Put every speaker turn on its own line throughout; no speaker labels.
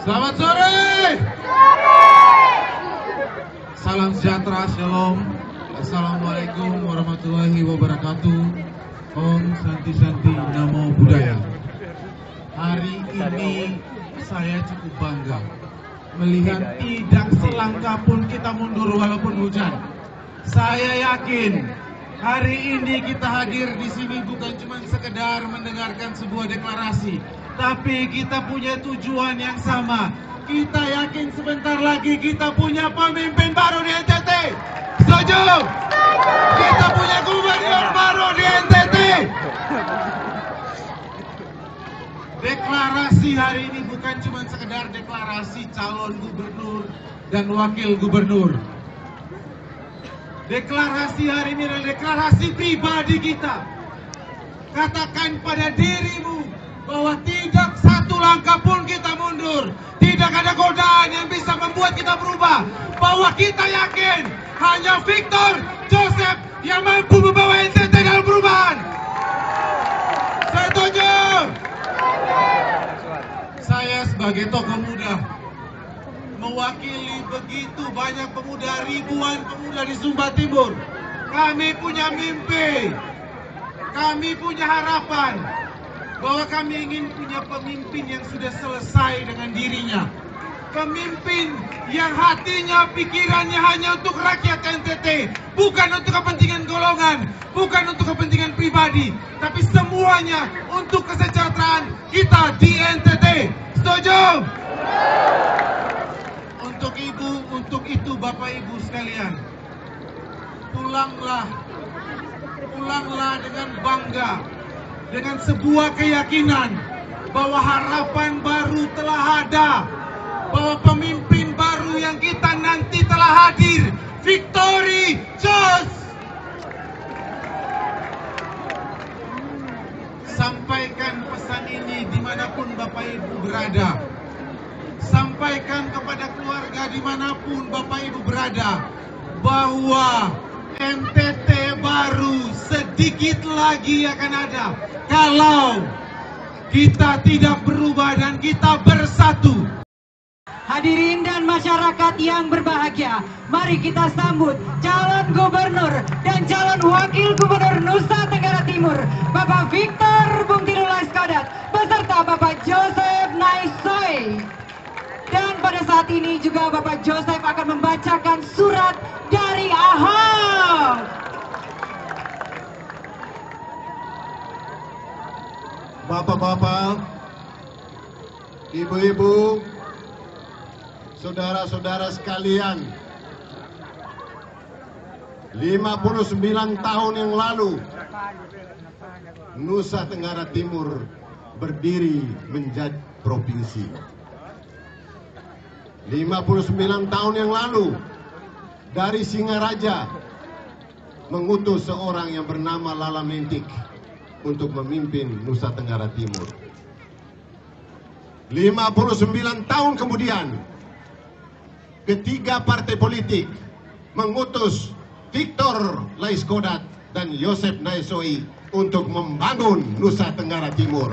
Selamat sore. Salam sejahtera, shalom. Assalamualaikum warahmatullahi wabarakatuh. Om Santi Santi Namo Buddhaya. Hari ini saya cukup bangga melihat tidak selangkah pun kita mundur walaupun hujan. Saya yakin hari ini kita hadir di sini bukan cuma sekedar mendengarkan sebuah deklarasi, tapi kita punya tujuan yang sama. Kita yakin sebentar lagi kita punya pemimpin baru di NTT. Setuju? Kita punya gubernur baru di NTT. Deklarasi hari ini bukan cuma sekedar deklarasi calon gubernur dan wakil gubernur. Deklarasi hari ini adalah deklarasi pribadi kita. Katakan pada dirimu bahwa tidak satu langkah pun kita mundur. Tidak ada godaan yang bisa membuat kita berubah. Bahwa kita yakin hanya Victor Joseph yang mampu membawa NTT dalam perubahan. Setuju? Saya sebagai tokoh muda mewakili begitu banyak pemuda, ribuan pemuda di Sumba Timur. Kami punya mimpi, kami punya harapan bahwa kami ingin punya pemimpin yang sudah selesai dengan dirinya. Pemimpin yang hatinya, pikirannya hanya untuk rakyat NTT, bukan untuk kepentingan golongan, bukan untuk kepentingan pribadi, tapi semuanya untuk kesejahteraan kita di NTT. Setuju? Untuk itu Bapak Ibu sekalian, pulanglah dengan bangga, dengan sebuah keyakinan bahwa harapan baru telah ada, bahwa pemimpin baru yang kita nanti telah hadir. Victory Jos! Sampaikan pesan ini dimanapun Bapak Ibu berada. Sampaikan kepada keluarga dimanapun Bapak Ibu berada, bahwa NTT baru sedikit lagi akan ada kalau kita tidak berubah dan kita bersatu.
Hadirin dan masyarakat yang berbahagia, mari kita sambut calon gubernur dan calon wakil gubernur Nusa Tenggara Timur, Bapak Victor Bungtilulai Skodat, beserta Bapak Joseph Naisoe. Dan pada saat ini juga Bapak Joseph akan membacakan surat dari Ahok.
Bapak-bapak, ibu-ibu, saudara-saudara sekalian, 59 tahun yang lalu Nusa Tenggara Timur berdiri menjadi provinsi. 59 tahun yang lalu dari Singaraja mengutus seorang yang bernama Lala Mentik untuk memimpin Nusa Tenggara Timur. 59 tahun kemudian ketiga partai politik mengutus Victor Laiskodat dan Joseph Naisoe untuk membangun Nusa Tenggara Timur.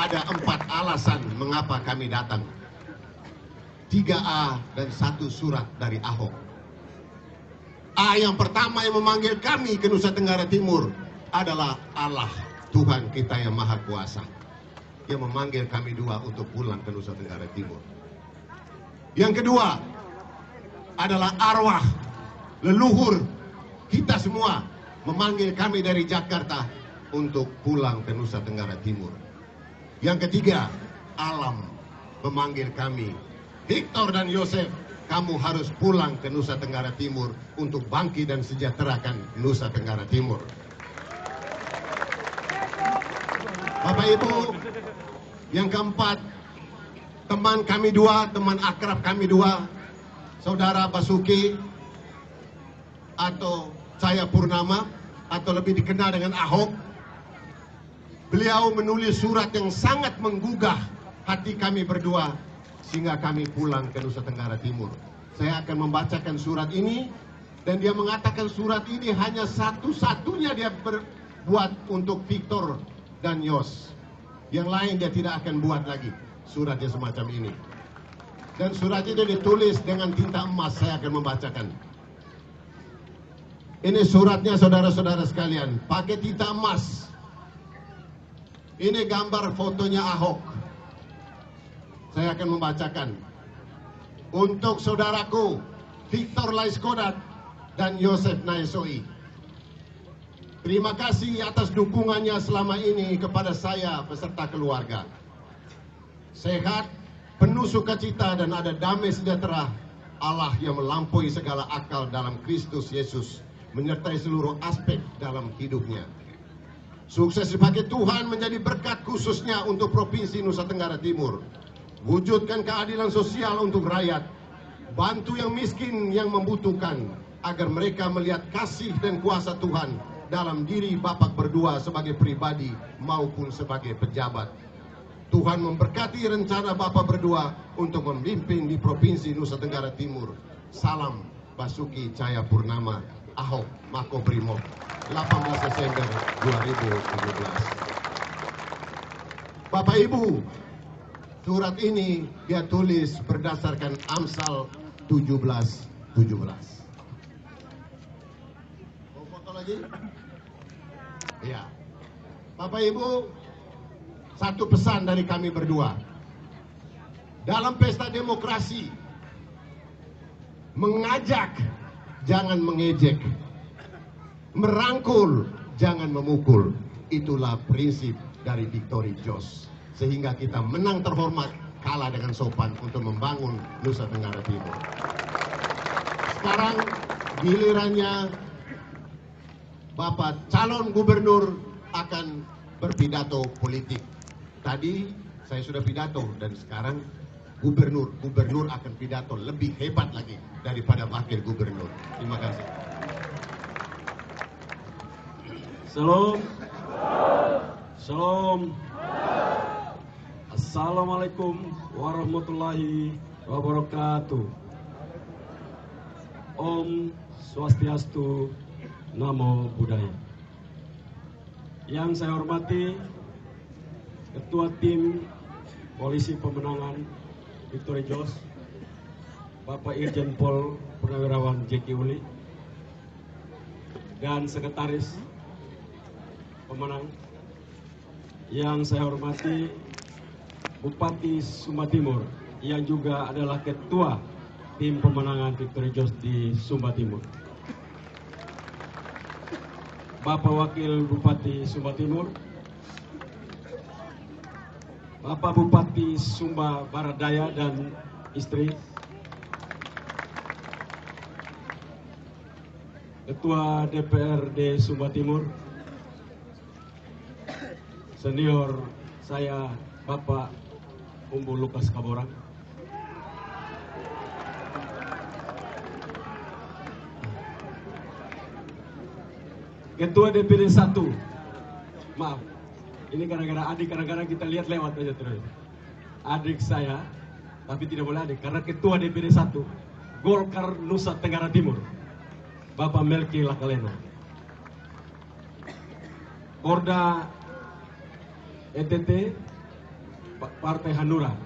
Ada 4 alasan mengapa kami datang. 3A dan 1 surat dari Ahok. A yang pertama yang memanggil kami ke Nusa Tenggara Timur adalah Allah, Tuhan kita yang Maha Kuasa, yang memanggil kami 2 untuk pulang ke Nusa Tenggara Timur. Yang kedua adalah arwah leluhur kita semua memanggil kami dari Jakarta untuk pulang ke Nusa Tenggara Timur. Yang ketiga, alam memanggil kami, Victor dan Joseph, kamu harus pulang ke Nusa Tenggara Timur untuk bangkit dan sejahterakan Nusa Tenggara Timur. Bapak Ibu, yang keempat, teman kami 2, teman akrab kami 2, Saudara Basuki atau saya Purnama, atau lebih dikenal dengan Ahok. Beliau menulis surat yang sangat menggugah hati kami berdua sehingga kami pulang ke Nusa Tenggara Timur. Saya akan membacakan surat ini, dan dia mengatakan surat ini hanya satu-satunya dia berbuat untuk Victor dan Yos. Yang lain dia tidak akan buat lagi suratnya semacam ini. Dan surat itu ditulis dengan tinta emas. Saya akan membacakan. Ini suratnya saudara-saudara sekalian, pakai tinta emas. Ini gambar fotonya Ahok. Saya akan membacakan. Untuk saudaraku Victor Laiskodat dan Yosef Naesoi. Terima kasih atas dukungannya selama ini kepada saya beserta keluarga. Sehat, penuh sukacita dan ada damai sejahtera Allah yang melampaui segala akal dalam Kristus Yesus menyertai seluruh aspek dalam hidupnya. Sukses dipakai Tuhan menjadi berkat khususnya untuk Provinsi Nusa Tenggara Timur. Wujudkan keadilan sosial untuk rakyat. Bantu yang miskin yang membutuhkan agar mereka melihat kasih dan kuasa Tuhan dalam diri Bapak berdua sebagai pribadi maupun sebagai pejabat. Tuhan memberkati rencana Bapak berdua untuk memimpin di Provinsi Nusa Tenggara Timur. Salam Basuki Cahayapurnama, Ahok Makobrimob, 18 Desember 2017. Bapak Ibu, surat ini dia tulis berdasarkan Amsal 17:17. Mau foto lagi? Ya. Bapak Ibu, satu pesan dari kami berdua. Dalam pesta demokrasi, mengajak jangan mengejek, merangkul jangan memukul. Itulah prinsip dari Victory Joss. Sehingga kita menang terhormat, kalah dengan sopan untuk membangun Nusa Tenggara Timur. Sekarang gilirannya Bapak calon gubernur akan berpidato politik. Tadi saya sudah pidato dan sekarang gubernur akan pidato lebih hebat lagi daripada wakil gubernur. Terima kasih.
Shalom. Shalom. Assalamualaikum warahmatullahi wabarakatuh. Om Swastiastu, Namo Buddhaya. Yang saya hormati Ketua Tim Koalisi Pemenangan Victory Joss, Bapak Irjen Pol Purnawirawan Jeki Uli, dan Sekretaris Pemenang. Yang saya hormati Bupati Sumba Timur, yang juga adalah Ketua Tim Pemenangan Victory Joss di Sumba Timur. Bapak Wakil Bupati Sumba Timur, Bapak Bupati Sumba Barat Daya dan istri, Ketua DPRD Sumba Timur, senior saya Bapak Umbu Lukas Kaborang, Ketua DPD 1, maaf, ini kadang-kadang kita lihat lewat aja terus. Adik saya, tapi tidak boleh adik, karena Ketua DPD 1, Golkar Nusa Tenggara Timur, Bapak Melki Lakalena. Korda ETT, Partai Hanura,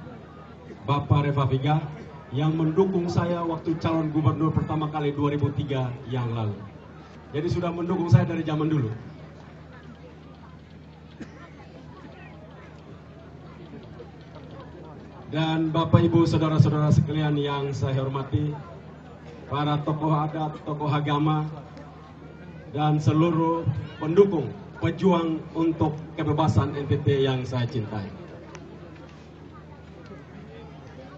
Bapak Reva Viga, yang mendukung saya waktu calon gubernur pertama kali 2003 yang lalu. Jadi sudah mendukung saya dari zaman dulu. Dan Bapak Ibu saudara-saudara sekalian yang saya hormati, para tokoh adat, tokoh agama, dan seluruh pendukung pejuang untuk kebebasan NTT yang saya cintai.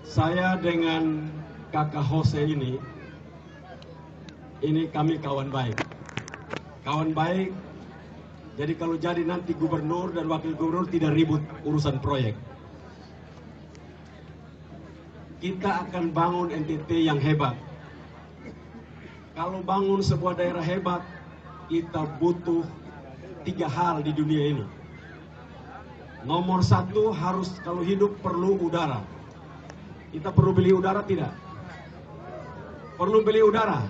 Saya dengan kakak Jose ini kami kawan baik. Kawan baik, jadi kalau jadi nanti gubernur dan wakil gubernur tidak ribut urusan proyek. Kita akan bangun NTT yang hebat. Kalau bangun sebuah daerah hebat, kita butuh 3 hal di dunia ini. Nomor 1, harus kalau hidup perlu udara. Kita perlu beli udara tidak? Perlu beli udara?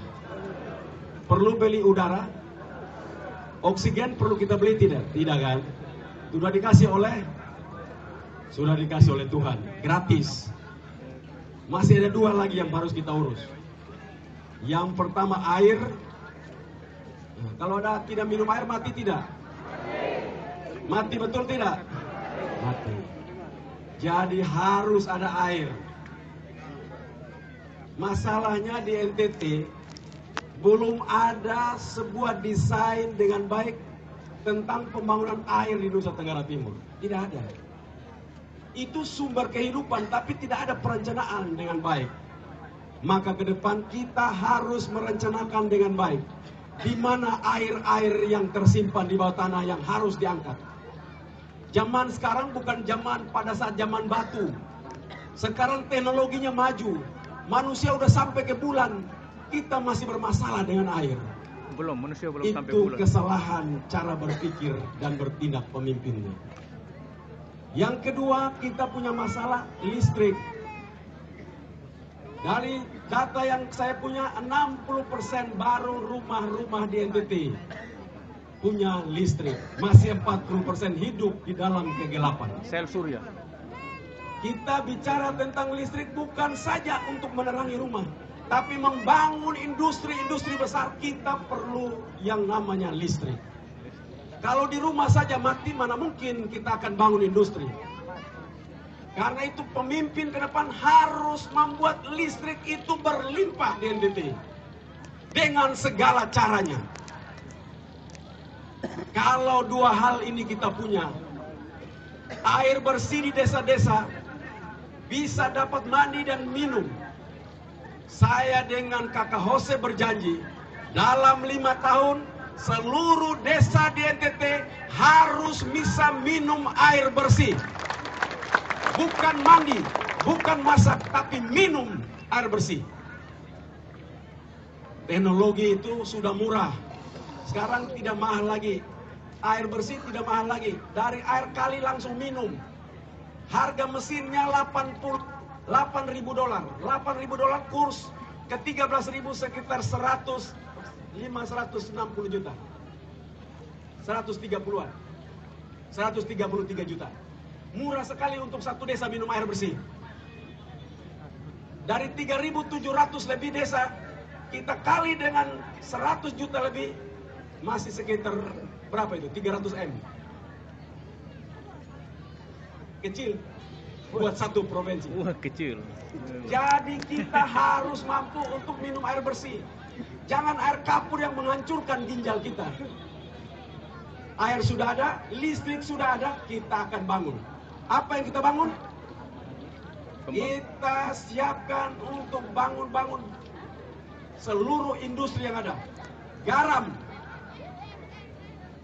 Perlu beli udara? Oksigen perlu kita beli tidak? Tidak kan? Sudah dikasih oleh Sudah dikasih oleh Tuhan, gratis. Masih ada 2 lagi yang harus kita urus. Yang pertama air. Nah, kalau ada tidak minum air mati tidak? Mati betul tidak? Mati. Jadi harus ada air. Masalahnya di NTT belum ada sebuah desain dengan baik tentang pembangunan air di Nusa Tenggara Timur. Tidak ada. Itu sumber kehidupan, tapi tidak ada perencanaan dengan baik. Maka ke depan kita harus merencanakan dengan baik. Di mana air-air yang tersimpan di bawah tanah yang harus diangkat. Zaman sekarang bukan zaman pada saat zaman batu. Sekarang teknologinya maju. Manusia udah sampai ke bulan. Kita masih bermasalah dengan air.
Manusia belum sampai
Itu
bulan.
kesalahan cara berpikir dan bertindak pemimpinnya. Yang kedua, kita punya masalah listrik. Dari data yang saya punya, 60% baru rumah-rumah di NTT punya listrik. Masih 40% hidup di dalam kegelapan.
Sel surya.
Kita bicara tentang listrik bukan saja untuk menerangi rumah, tapi membangun industri-industri besar. Kita perlu yang namanya listrik. Kalau di rumah saja mati, mana mungkin kita akan bangun industri. Karena itu pemimpin ke depan harus membuat listrik itu berlimpah di NTT. Dengan segala caranya. Kalau 2 hal ini kita punya, air bersih di desa-desa, bisa dapat mandi dan minum. Saya dengan Kakak Jose berjanji, dalam 5 tahun, seluruh desa di NTT harus bisa minum air bersih. Bukan mandi, bukan masak, tapi minum air bersih. Teknologi itu sudah murah. Sekarang tidak mahal lagi. Air bersih tidak mahal lagi. Dari air kali langsung minum. Harga mesinnya $8.000. $8.000 kurs ke 13.000 sekitar 160 juta. 130-an. 133 juta. Murah sekali untuk satu desa minum air bersih. Dari 3.700 lebih desa, kita kali dengan 100 juta lebih, masih sekitar berapa itu? 300 M. Kecil buat satu provinsi.
Wah, kecil.
Jadi kita harus mampu untuk minum air bersih. Jangan air kapur yang menghancurkan ginjal kita. Air sudah ada, listrik sudah ada, kita akan bangun. Apa yang kita bangun? Kita siapkan untuk bangun-bangun seluruh industri yang ada. Garam.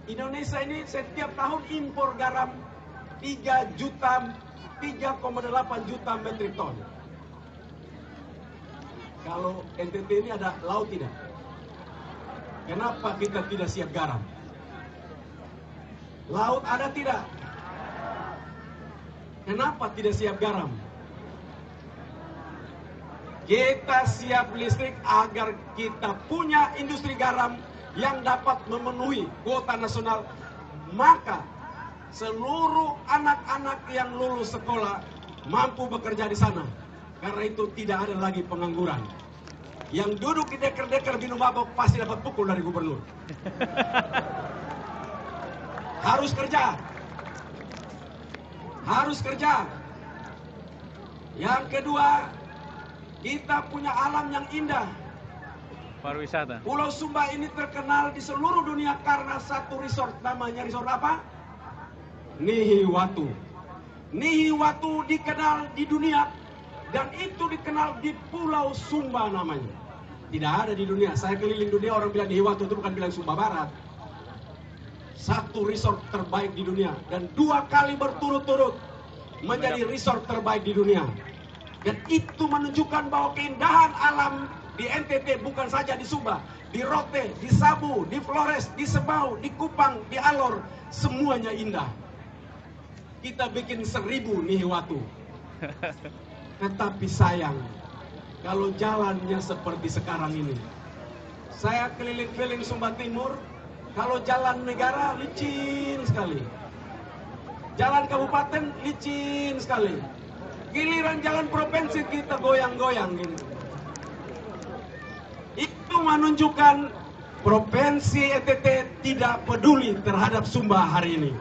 Indonesia ini setiap tahun impor garam 3,8 juta metrik ton. Kalau NTT ini ada laut tidak? Kenapa kita tidak siap garam? Laut ada tidak? Kenapa tidak siap garam? Kita siap listrik agar kita punya industri garam yang dapat memenuhi kuota nasional. Maka seluruh anak-anak yang lulus sekolah mampu bekerja di sana. Karena itu tidak ada lagi pengangguran. Yang duduk di deker-deker minum mabok pasti dapat pukul dari gubernur. Harus kerja. Harus kerja. Yang kedua, kita punya alam yang indah.
Pariwisata.
Pulau Sumba ini terkenal di seluruh dunia karena satu resort. Namanya resort apa? Nihiwatu. Nihiwatu dikenal di dunia. Dan itu dikenal di Pulau Sumba namanya. Tidak ada di dunia. Saya keliling dunia, orang bilang Nihiwatu itu bukan bilang Sumba Barat. Satu resort terbaik di dunia. Dan 2 kali berturut-turut menjadi resort terbaik di dunia. Dan itu menunjukkan bahwa keindahan alam di NTT bukan saja di Sumba, di Rote, di Sabu, di Flores, di Sebau, di Kupang, di Alor, semuanya indah. Kita bikin 1000 Nihiwatu. Tetapi sayang, kalau jalannya seperti sekarang ini. Saya keliling-keliling Sumba Timur, kalau jalan negara licin sekali. Jalan kabupaten licin sekali. Giliran jalan provinsi kita goyang-goyang gini. Itu menunjukkan provinsi NTT tidak peduli terhadap Sumba hari ini.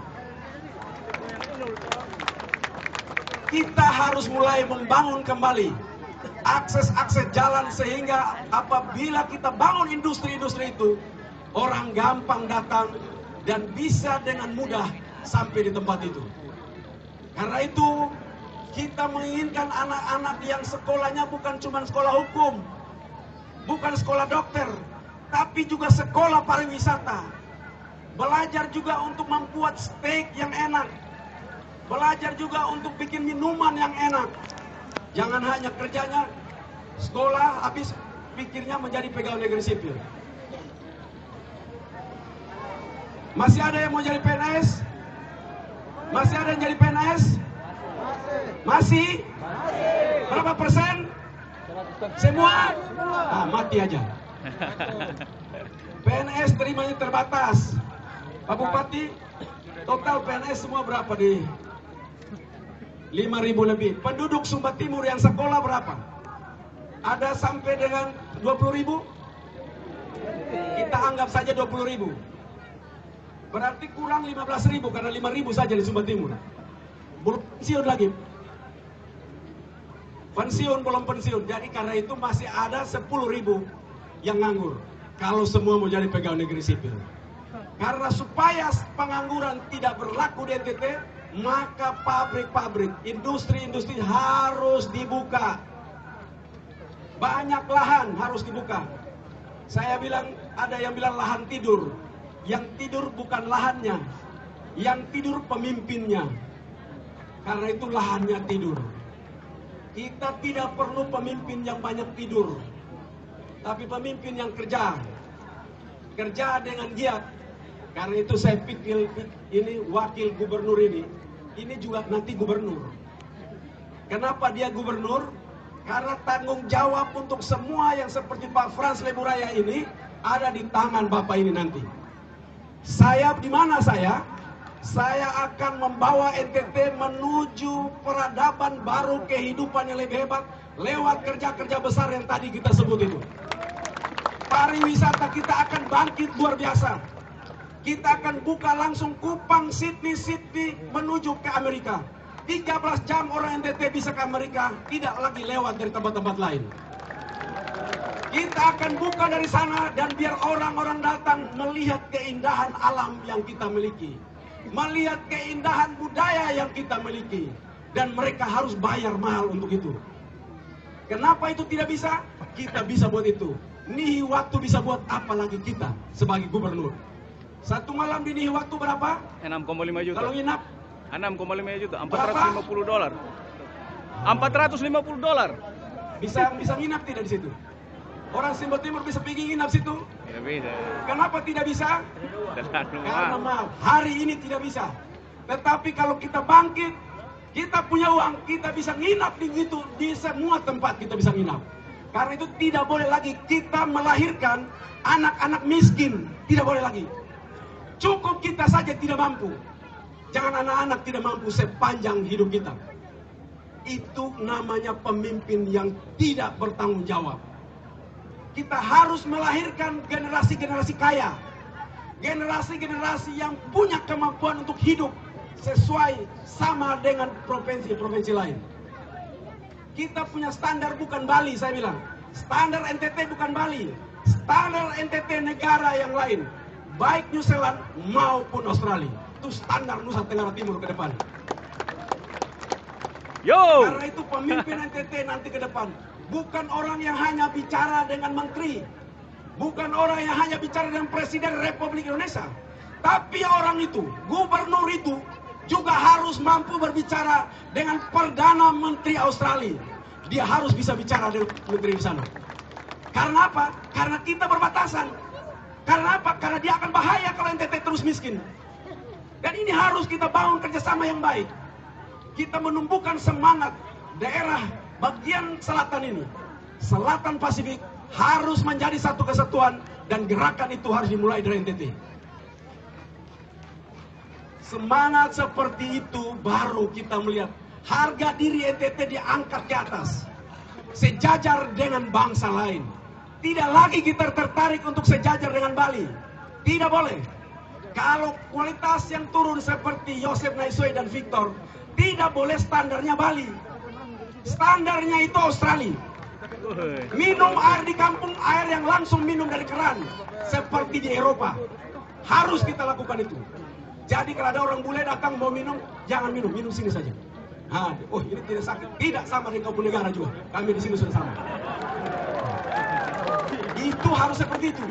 Kita harus mulai membangun kembali akses-akses jalan sehingga apabila kita bangun industri-industri itu, orang gampang datang dan bisa dengan mudah sampai di tempat itu. Karena itu kita menginginkan anak-anak yang sekolahnya bukan cuma sekolah hukum, bukan sekolah dokter, tapi juga sekolah pariwisata. Belajar juga untuk membuat steak yang enak, belajar juga untuk bikin minuman yang enak. Jangan hanya kerjanya sekolah habis pikirnya menjadi pegawai negeri sipil. Masih ada yang mau jadi PNS? Masih ada yang jadi PNS? Masih? Berapa persen? Semua? Ah, mati aja. PNS terimanya terbatas. Pak Bupati, total PNS semua berapa di 5.000 lebih. Penduduk Sumba Timur yang sekolah berapa? Ada sampai dengan 20.000? Kita anggap saja 20.000. Berarti kurang 15.000 karena 5.000 saja di Sumba Timur. Belum pensiun lagi. Pensiun belum pensiun. Jadi karena itu masih ada 10.000 yang nganggur. Kalau semua mau jadi pegawai negeri sipil. Karena supaya pengangguran tidak berlaku di NTT, maka pabrik-pabrik, industri-industri harus dibuka. Banyak lahan harus dibuka. Saya bilang, ada yang bilang lahan tidur. Yang tidur bukan lahannya, yang tidur pemimpinnya. Karena itu lahannya tidur. Kita tidak perlu pemimpin yang banyak tidur, tapi pemimpin yang kerja. Kerja dengan giat. Karena itu saya pikir ini wakil gubernur ini juga nanti gubernur. Kenapa dia gubernur? Karena tanggung jawab untuk semua yang seperti Pak Frans Leburaya ini ada di tangan Bapak ini nanti. Saya di mana saya? Saya akan membawa NTT menuju peradaban baru, kehidupan yang lebih hebat lewat kerja-kerja besar yang tadi kita sebut itu. Pariwisata kita akan bangkit luar biasa. Kita akan buka langsung Kupang, Sydney menuju ke Amerika. 13 jam orang NTT bisa ke Amerika, tidak lagi lewat dari tempat-tempat lain. Kita akan buka dari sana dan biar orang-orang datang melihat keindahan alam yang kita miliki. Melihat keindahan budaya yang kita miliki. Dan mereka harus bayar mahal untuk itu. Kenapa itu tidak bisa? Kita bisa buat itu. Nihiwatu bisa buat apa lagi kita sebagai gubernur. Satu malam di Nihiwatu berapa?
6,5 juta.
Kalau nginap?
6,5 juta, $450. $450.
Bisa nginap tidak di situ? Orang Sumba Timur bisa pergi nginap situ?
Tidak bisa.
Kenapa tidak bisa? Karena mahal. Hari ini tidak bisa. Tetapi kalau kita bangkit, kita punya uang, kita bisa nginap di situ, di semua tempat kita bisa nginap. Karena itu tidak boleh lagi kita melahirkan anak-anak miskin, tidak boleh lagi. Cukup kita saja tidak mampu. Jangan anak-anak tidak mampu sepanjang hidup kita. Itu namanya pemimpin yang tidak bertanggung jawab. Kita harus melahirkan generasi-generasi kaya. Generasi-generasi yang punya kemampuan untuk hidup sesuai sama dengan provinsi-provinsi lain. Kita punya standar bukan Bali, saya bilang. Standar NTT bukan Bali. Standar NTT negara yang lain. Baik New Zealand maupun Australia. Itu standar Nusa Tenggara Timur ke depan.
Yo!
Karena itu pemimpin NTT nanti ke depan. Bukan orang yang hanya bicara dengan menteri. Bukan orang yang hanya bicara dengan Presiden Republik Indonesia. Tapi orang itu, gubernur itu, juga harus mampu berbicara dengan Perdana Menteri Australia. Dia harus bisa bicara dengan menteri di sana. Karena apa? Karena kita berbatasan. Karena apa? Karena dia akan bahaya kalau NTT terus miskin. Dan ini harus kita bangun kerjasama yang baik. Kita menumbuhkan semangat daerah bagian selatan ini. Selatan Pasifik harus menjadi satu kesatuan dan gerakan itu harus dimulai dari NTT. Semangat seperti itu baru kita melihat harga diri NTT diangkat ke atas, sejajar dengan bangsa lain. Tidak lagi kita tertarik untuk sejajar dengan Bali. Tidak boleh. Kalau kualitas yang turun seperti Yosef Naisoi dan Victor, tidak boleh standarnya Bali. Standarnya itu Australia. Minum air di kampung, air yang langsung minum dari keran, seperti di Eropa. Harus kita lakukan itu. Jadi kalau ada orang bule datang mau minum, jangan minum, minum sini saja. Nah, oh ini tidak sakit, tidak sama dengan kampung negara juga. Kami di sini sudah sama. Itu harus seperti itu.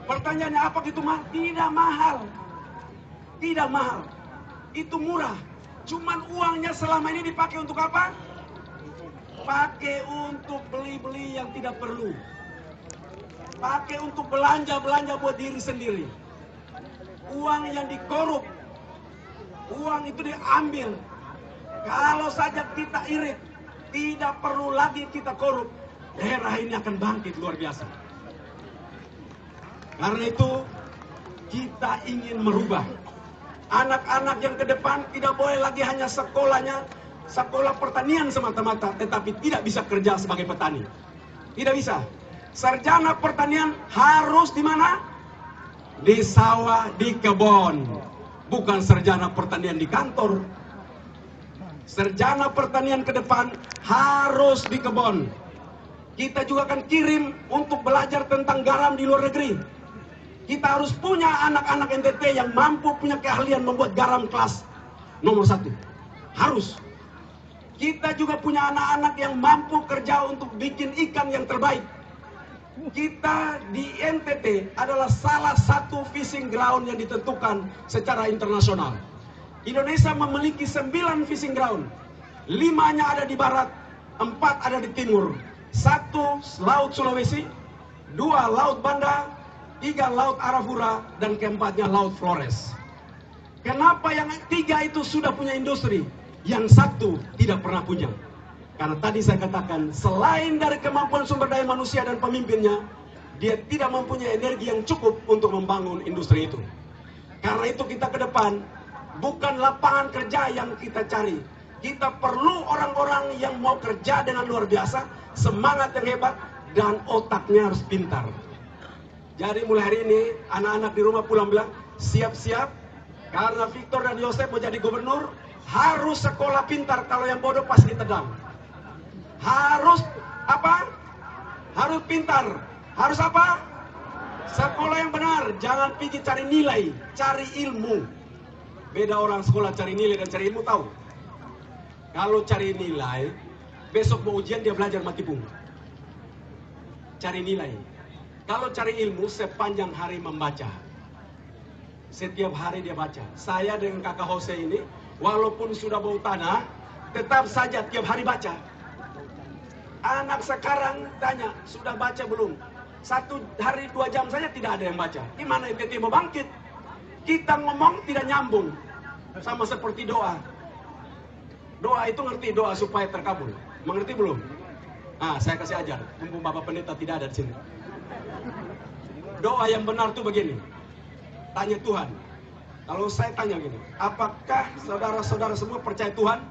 Pertanyaannya apa gitu mahal? Tidak mahal. Tidak mahal. Itu murah. Cuman uangnya selama ini dipakai untuk apa? Pakai untuk beli-beli yang tidak perlu. Pakai untuk belanja-belanja buat diri sendiri. Uang yang dikorup. Uang itu diambil. Kalau saja kita irit, tidak perlu lagi kita korup, daerah ini akan bangkit luar biasa. Karena itu kita ingin merubah. Anak-anak yang ke depan tidak boleh lagi hanya sekolahnya sekolah pertanian semata-mata, tetapi tidak bisa kerja sebagai petani. Tidak bisa. Sarjana pertanian harus di mana? Di sawah, di kebun. Bukan sarjana pertanian di kantor. Sarjana pertanian ke depan harus di kebun. Kita juga akan kirim untuk belajar tentang garam di luar negeri. Kita harus punya anak-anak NTT yang mampu punya keahlian membuat garam kelas nomor 1. Harus. Kita juga punya anak-anak yang mampu kerja untuk bikin ikan yang terbaik. Kita di NTT adalah salah satu fishing ground yang ditentukan secara internasional. Indonesia memiliki 9 fishing ground. 5-nya ada di barat, 4 ada di timur. 1 Laut Sulawesi, 2 Laut Banda, 3 Laut Arafura, dan keempatnya Laut Flores. Kenapa yang 3 itu sudah punya industri, yang 1 tidak pernah punya? Karena tadi saya katakan, selain dari kemampuan sumber daya manusia dan pemimpinnya, dia tidak mempunyai energi yang cukup untuk membangun industri itu. Karena itu kita ke depan, bukan lapangan kerja yang kita cari. Kita perlu orang-orang yang mau kerja dengan luar biasa, semangat yang hebat, dan otaknya harus pintar. Jadi mulai hari ini, anak-anak di rumah pulang bilang, siap-siap, karena Victor dan Yosef mau jadi gubernur, harus sekolah pintar, kalau yang bodoh pasti ditendang. Harus apa? Harus pintar. Harus apa? Sekolah yang benar. Jangan pergi cari nilai, cari ilmu. Beda orang sekolah cari nilai dan cari ilmu, tahu? Kalau cari nilai, besok mau ujian dia belajar mati punggung. Cari nilai. Kalau cari ilmu, sepanjang hari membaca. Setiap hari dia baca. Saya dengan kakak Jose ini, walaupun sudah bau tanah, tetap saja tiap hari baca. Anak sekarang tanya, sudah baca belum? 1 hari 2 jam saja tidak ada yang baca. Gimana NTT mau bangkit? Kita ngomong tidak nyambung. Sama seperti doa. Doa itu ngerti doa supaya terkabul. Mengerti belum? Ah, saya kasih ajar. Mumpung Bapak Pendeta tidak ada di sini. Doa yang benar tuh begini. Tanya Tuhan. Kalau saya tanya gini, apakah saudara-saudara semua percaya Tuhan?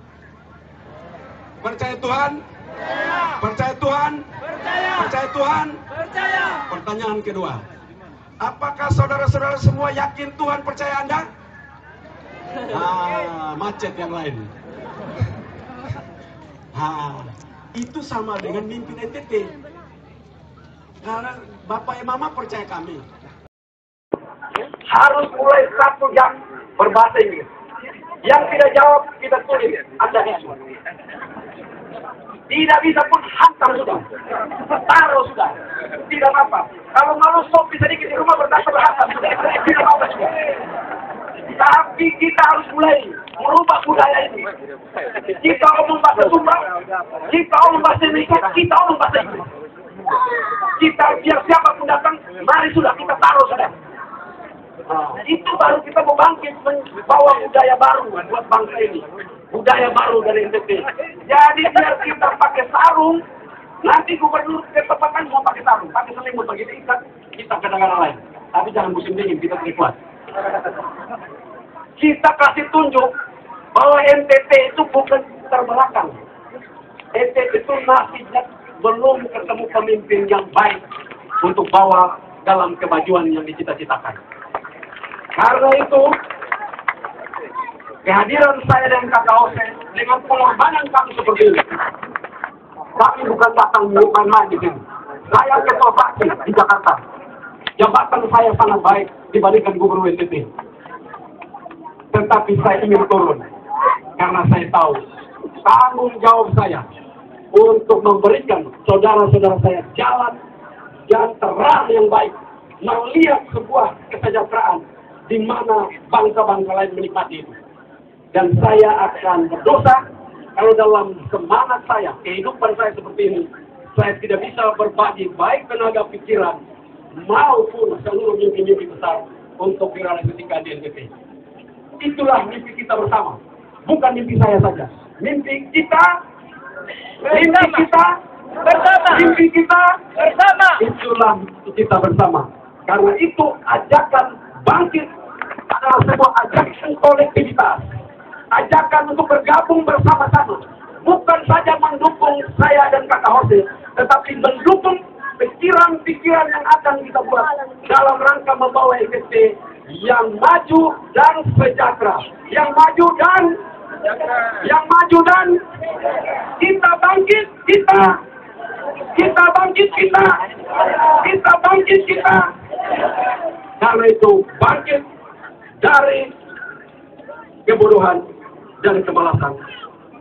Percaya Tuhan? Percaya Tuhan? Percaya. Percaya Tuhan? Percaya. Pertanyaan kedua, apakah saudara-saudara semua yakin Tuhan percaya Anda? Macet yang lain. Itu sama dengan mimpin NTT. Karena Bapak Mama percaya kami. Harus mulai 1 jam berbahasa Inggris. Yang tidak jawab kita tulis. Anda isu. Tidak bisa pun hantar sudah. Taruh sudah. Tidak apa-apa. Kalau malu stop sedikit di rumah berhantar sudah. Tidak apa-apa sudah. Tapi kita harus mulai merubah budaya ini. Kita omong bahasa Sumba, kita omong bahasa Indonesia, kita omong bahasa Inggris. Kita biar siapapun datang, mari sudah kita taruh sudah. Itu baru kita mau bangkit membawa budaya baru buat bangsa ini. Budaya baru dari NTT. Jadi biar kita pakai sarung, nanti gubernur ke tempat kan mau pakai sarung, pakai selimut begitu ikat, kita ke negara lain. Tapi jangan musim dingin, kita kuat. kita kasih tunjuk bahwa NTT itu bukan terbelakang. NTT itu masih belum ketemu pemimpin yang baik untuk bawa dalam kemajuan yang dicita-citakan. Karena itu, kehadiran saya dan Kakak Jose dengan pengorbanan kami seperti ini. Kami bukan datang main-main di sini. Saya ketua fraksi di Jakarta. Jabatan saya sangat baik dibandingkan Gubernur NTT. Tetapi saya ingin turun karena saya tahu tanggung jawab saya untuk memberikan saudara-saudara saya jalan yang terang yang baik, melihat sebuah kesejahteraan di mana bangsa-bangsa lain menikmati itu. Dan saya akan berdosa kalau dalam semangat saya, kehidupan saya seperti ini, saya tidak bisa berbagi baik tenaga pikiran maupun seluruh mimpi-mimpi besar untuk direalisasikan di NTT. Itulah mimpi kita bersama, bukan mimpi saya saja. Mimpi kita bersama. Mimpi kita bersama. Itulah mimpi kita bersama. Karena itu ajakan bangkit adalah sebuah ajakan kolektivitas. Ajakan untuk bergabung bersama-sama. Bukan saja mendukung saya dan Kakak Jose, tetapi mendukung pikiran-pikiran yang akan kita buat dalam rangka membawa NTT yang maju dan sejahtera. Yang maju dan kita bangkit, kita bangkit. Karena itu bangkit dari kebodohan dan kemalasan.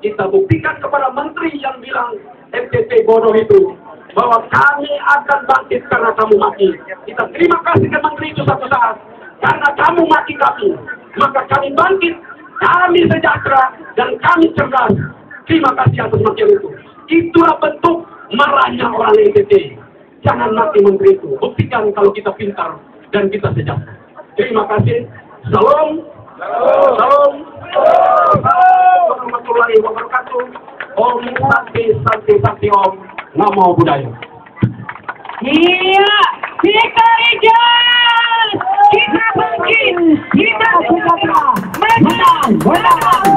Kita buktikan kepada menteri yang bilang NTT bodoh itu bahwa kami akan bangkit karena kamu mati. Kita terima kasih ke menteri itu satu saat. Karena kamu mati kami, maka kami bangkit, kami sejahtera, dan kami cerdas. Terima kasih atas matian itu. Itulah bentuk marahnya orang NTT. Jangan mati menteri itu. Buktikan kalau kita pintar dan kita sejahtera. Terima kasih. Salam. Salam. Warahmatullahi wabarakatuh. Om Santi Om. Namo Buddhaya.
Iya, kita hijau, kita bangkit, kita sejahtera, menang.